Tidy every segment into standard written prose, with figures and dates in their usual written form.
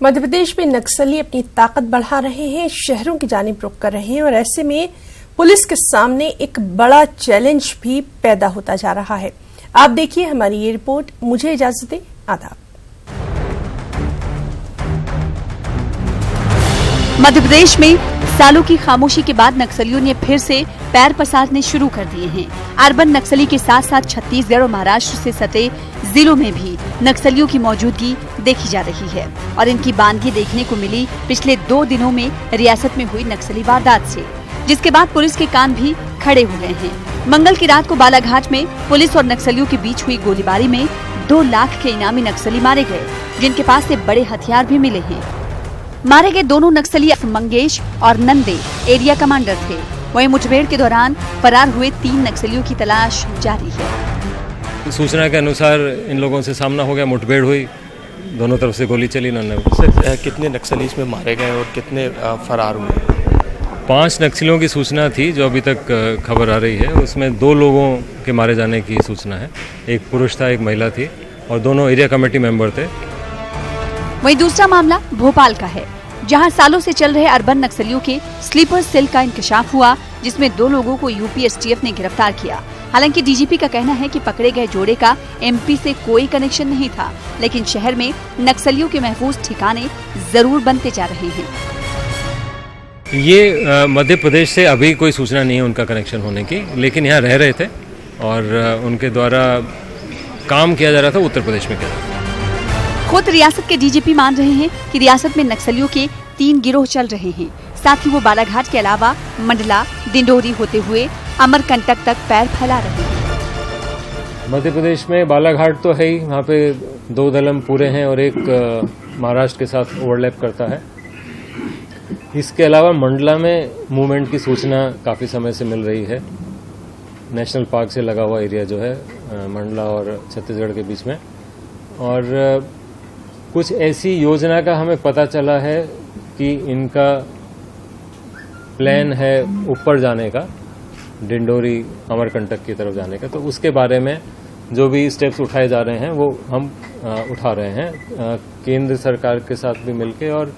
मध्य प्रदेश में नक्सली अपनी ताकत बढ़ा रहे हैं, शहरों की जानिब रुख कर रहे हैं और ऐसे में पुलिस के सामने एक बड़ा चैलेंज भी पैदा होता जा रहा है। आप देखिए हमारी ये रिपोर्ट। मुझे इजाजत दें। आदाब। मध्य प्रदेश में सालों की खामोशी के बाद नक्सलियों ने फिर से पैर पसारने शुरू कर दिए हैं। अर्बन नक्सली के साथ साथ छत्तीसगढ़ और महाराष्ट्र से सटे जिलों में भी नक्सलियों की मौजूदगी देखी जा रही है और इनकी बानगी देखने को मिली पिछले 2 दिनों में रियासत में हुई नक्सली वारदात से, जिसके बाद पुलिस के कान भी खड़े हो गए हैं। मंगल की रात को बालाघाट में पुलिस और नक्सलियों के बीच हुई गोलीबारी में 2 लाख के इनामी नक्सली मारे गए, जिनके पास से बड़े हथियार भी मिले हैं। मारे गए दोनों नक्सली मंगेश और नंदे एरिया कमांडर थे। वहीं मुठभेड़ के दौरान फरार हुए 3 नक्सलियों की तलाश जारी है। सूचना के अनुसार इन लोगों से सामना हो गया, मुठभेड़ हुई, दोनों तरफ से गोली चली। कितने नक्सली इसमें मारे गए और कितने फरार हुए? 5 नक्सलियों की सूचना थी जो अभी तक खबर आ रही है। उसमें 2 लोगों के मारे जाने की सूचना है। एक पुरुष था, एक महिला थी और दोनों एरिया कमेटी मेंबर थे। वहीं दूसरा मामला भोपाल का है, जहां सालों से चल रहे अर्बन नक्सलियों के स्लीपर सेल का इंकशाफ हुआ, जिसमें 2 लोगों को यूपी एसटीएफ ने गिरफ्तार किया। हालांकि डीजीपी का कहना है कि पकड़े गए जोड़े का एमपी से कोई कनेक्शन नहीं था, लेकिन शहर में नक्सलियों के महफूज ठिकाने जरूर बनते जा रहे हैं। ये मध्य प्रदेश से अभी कोई सूचना नहीं है उनका कनेक्शन होने की, लेकिन यहाँ रह रहे थे और उनके द्वारा काम किया जा रहा था उत्तर प्रदेश में। खुद रियासत के डीजीपी मान रहे हैं कि रियासत में नक्सलियों के 3 गिरोह चल रहे हैं। साथ ही वो बालाघाट के अलावा मंडला, डिंडोरी होते हुए अमरकंटक तक पैर फैला रहे हैं। मध्य प्रदेश में बालाघाट तो है ही, वहाँ पे 2 दलम पूरे हैं और एक महाराष्ट्र के साथ ओवरलैप करता है। इसके अलावा मंडला में मूवमेंट की सूचना काफ़ी समय से मिल रही है। नेशनल पार्क से लगा हुआ एरिया जो है मंडला और छत्तीसगढ़ के बीच में, और कुछ ऐसी योजना का हमें पता चला है कि इनका प्लान है ऊपर जाने का, डिंडोरी अमरकंटक की तरफ जाने का। तो उसके बारे में जो भी स्टेप्स उठाए जा रहे हैं वो हम उठा रहे हैं केंद्र सरकार के साथ भी मिलकर और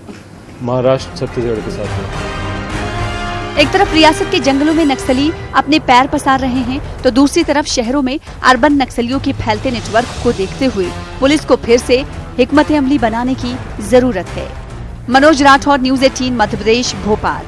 महाराष्ट्र छत्तीसगढ़ के साथ भी। एक तरफ रियासत के जंगलों में नक्सली अपने पैर पसार रहे हैं, तो दूसरी तरफ शहरों में अर्बन नक्सलियों के फैलते नेटवर्क को देखते हुए पुलिस को फिर से हिकमत अमली बनाने की जरूरत है। मनोज राठौर, न्यूज़ 18 मध्य प्रदेश, भोपाल।